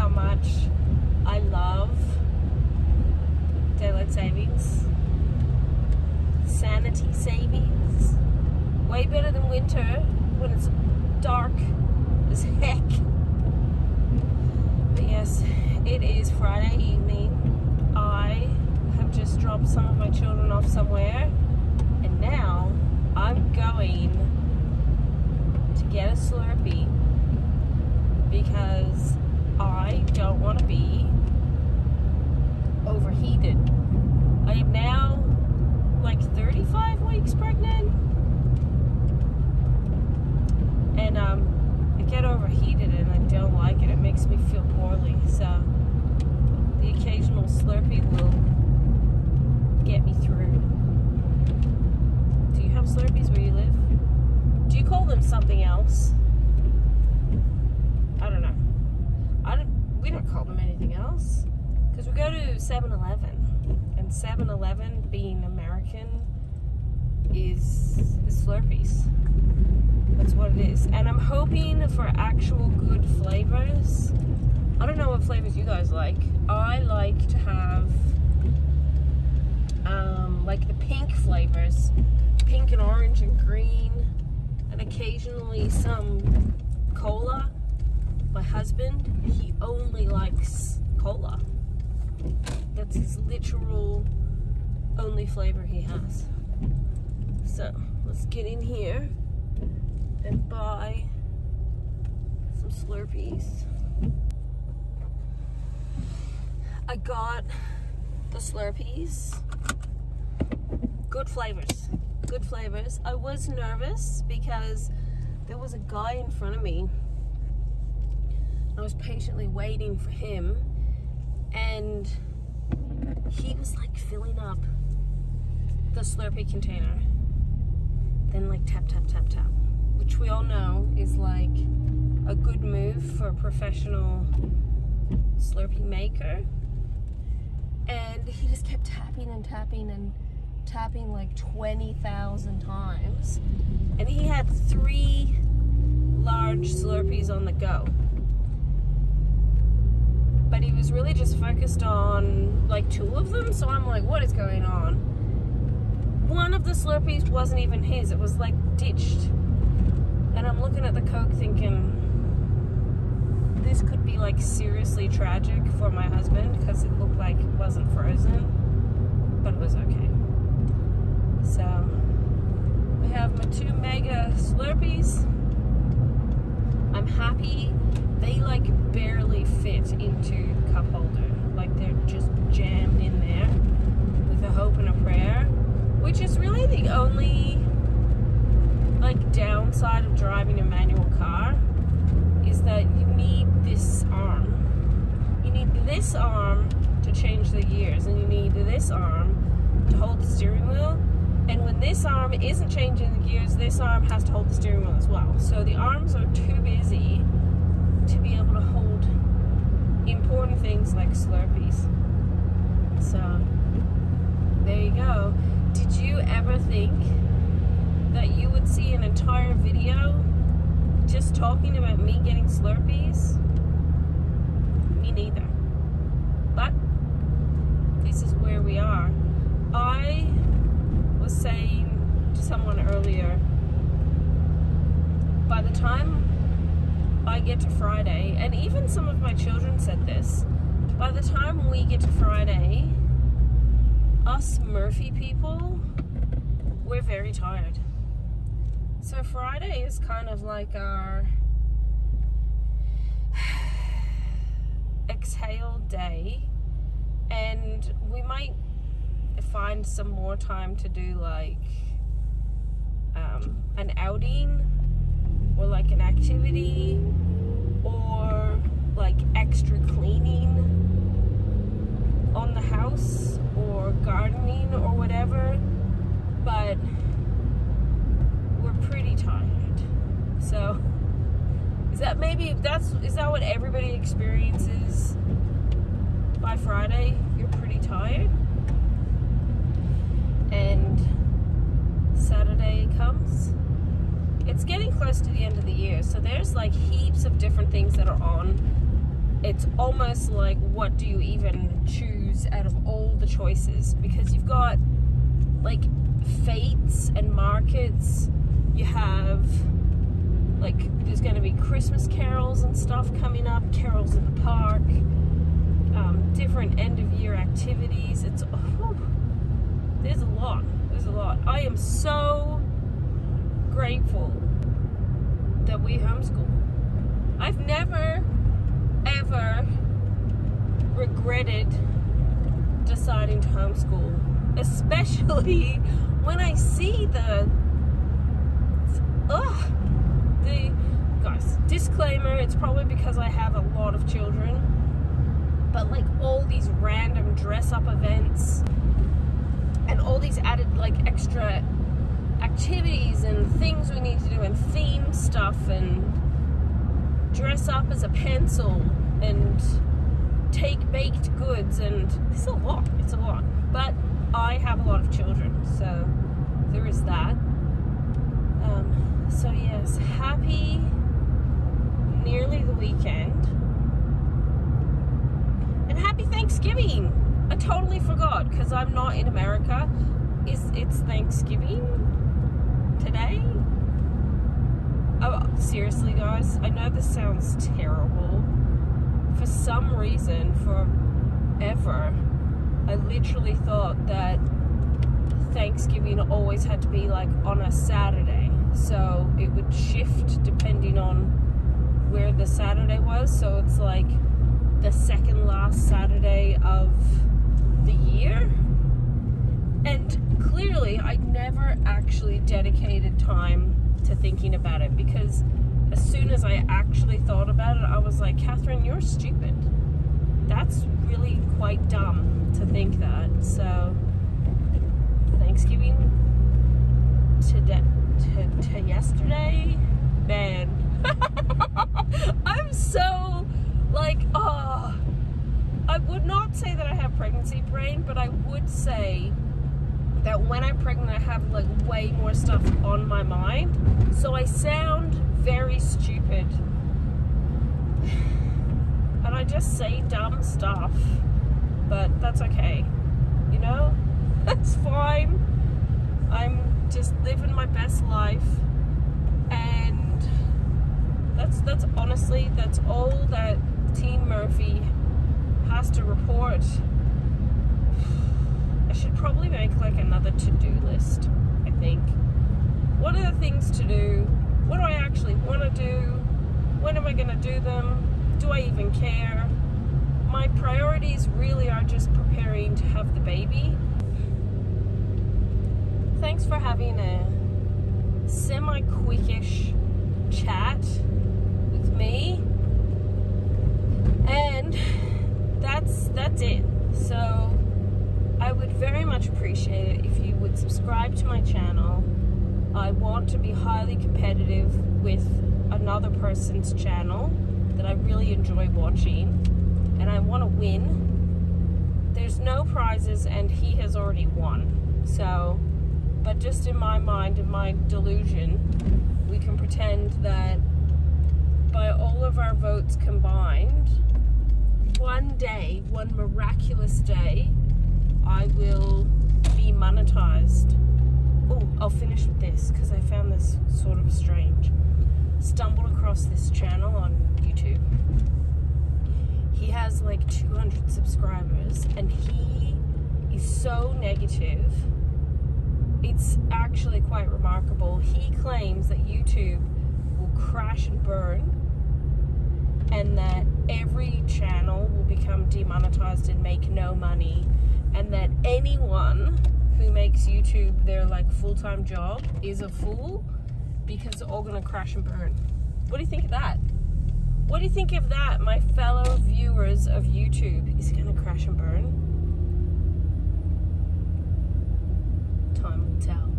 how much I love daylight savings. Sanity savings. Way better than winter when it's dark as heck. But yes, it is Friday evening. I have just dropped some of my children off somewhere, and now I'm going to get a Slurpee because I don't want to be overheated. I am now like 35 weeks pregnant, and I get overheated and I don't like it. It makes me feel poorly, so the occasional Slurpee will get me through. Do you have Slurpees where you live? Do you call them something else? I don't know. We don't call them anything else. Because we go to 7-Eleven. And 7-Eleven, being American, is Slurpees. That's what it is. And I'm hoping for actual good flavors. I don't know what flavors you guys like. I like to have like the pink flavors. Pink and orange and green. And occasionally some cola. My husband, he only likes cola. That's his literal only flavor he has. So let's get in here and buy some Slurpees. I got the Slurpees. Good flavors. Good flavors. I was nervous because there was a guy in front of me. I was patiently waiting for him, and he was like filling up the Slurpee container, then like tap, tap, tap, tap, which we all know is like a good move for a professional Slurpee maker. And he just kept tapping and tapping and tapping like 20,000 times. And he had 3 large Slurpees on the go. But he was really just focused on like 2 of them, so I'm like, what is going on? One of the Slurpees wasn't even his, it was like ditched. And I'm looking at the Coke thinking, this could be like seriously tragic for my husband because it looked like it wasn't frozen, but it was okay. So I have my 2 mega Slurpees. I'm happy. They like barely fit into the cup holder. Like they're just jammed in there with a hope and a prayer, which is really the only like downside of driving a manual car, is that you need this arm. You need this arm to change the gears, and you need this arm to hold the steering wheel. And when this arm isn't changing the gears, this arm has to hold the steering wheel as well. So the arms are too busy to be able to hold important things like Slurpees. So there you go. Did you ever think that you would see an entire video just talking about me getting Slurpees? Me neither. But this is where we are. I was saying to someone earlier, by the time I get to Friday, and even some of my children said this, by the time we get to Friday, us Murphy people, we're very tired. So Friday is kind of like our exhale day, and we might find some more time to do like an outing or like an activity or like extra cleaning on the house or gardening or whatever, but we're pretty tired. So is that what everybody experiences by Friday? You're pretty tired, and Saturday comes. It's getting close to the end of the year, so there's like heaps of different things that are on it's almost like, what do you even choose out of all the choices? Because you've got like fates and markets, you have like, there's going to be Christmas carols and stuff coming up, carols in the park, different end of year activities. It's there's a lot. I am so grateful that we homeschool. I've never ever regretted deciding to homeschool, especially when I see the guys, disclaimer, it's probably because I have a lot of children, but like all these random dress up events and all these added like extra activities and things we need to do and theme stuff and dress up as a pencil and take baked goods, and it's a lot, but I have a lot of children, so there is that. So yes, happy nearly the weekend, and happy Thanksgiving. I totally forgot because I'm not in America. It's Thanksgiving today? Oh, seriously guys, I know this sounds terrible. For some reason, forever, I literally thought that Thanksgiving always had to be like on a Saturday, so it would shift depending on where the Saturday was. So it's like the second last Saturday of the year, and clearly I never actually dedicated time to thinking about it, because as soon as I actually thought about it, I was like, Katherine, you're stupid. That's really quite dumb to think that. So Thanksgiving to yesterday, man. I'm so like, I would not say that I have pregnancy brain, but I would say that when I'm pregnant, I have like way more stuff on my mind. So I sound very stupid. And I just say dumb stuff. But that's okay. You know? That's fine. I'm just living my best life. And that's honestly, that's all that Team Murphy has to report. I should probably make like another to-do list, I think. What are the things to do? What do I actually want to do? When am I going to do them? Do I even care? My priorities really are just preparing to have the baby. Thanks for having a semi-quickish chat with me. And that's it. So I would very much appreciate it if you would subscribe to my channel. I want to be highly competitive with another person's channel that I really enjoy watching, and I want to win. There's no prizes, and he has already won. So, but just in my mind, in my delusion, we can pretend that by all of our votes combined, one day, one miraculous day, I will be monetized. Oh, I'll finish with this because I found this sort of strange. Stumbled across this channel on YouTube. He has like 200 subscribers, and he is so negative. It's actually quite remarkable. He claims that YouTube will crash and burn, and that every channel will become demonetized and make no money, and that anyone who makes YouTube their like full-time job is a fool, because they're all gonna crash and burn. What do you think of that? What do you think of that, my fellow viewers of YouTube? Is it gonna crash and burn? Time will tell.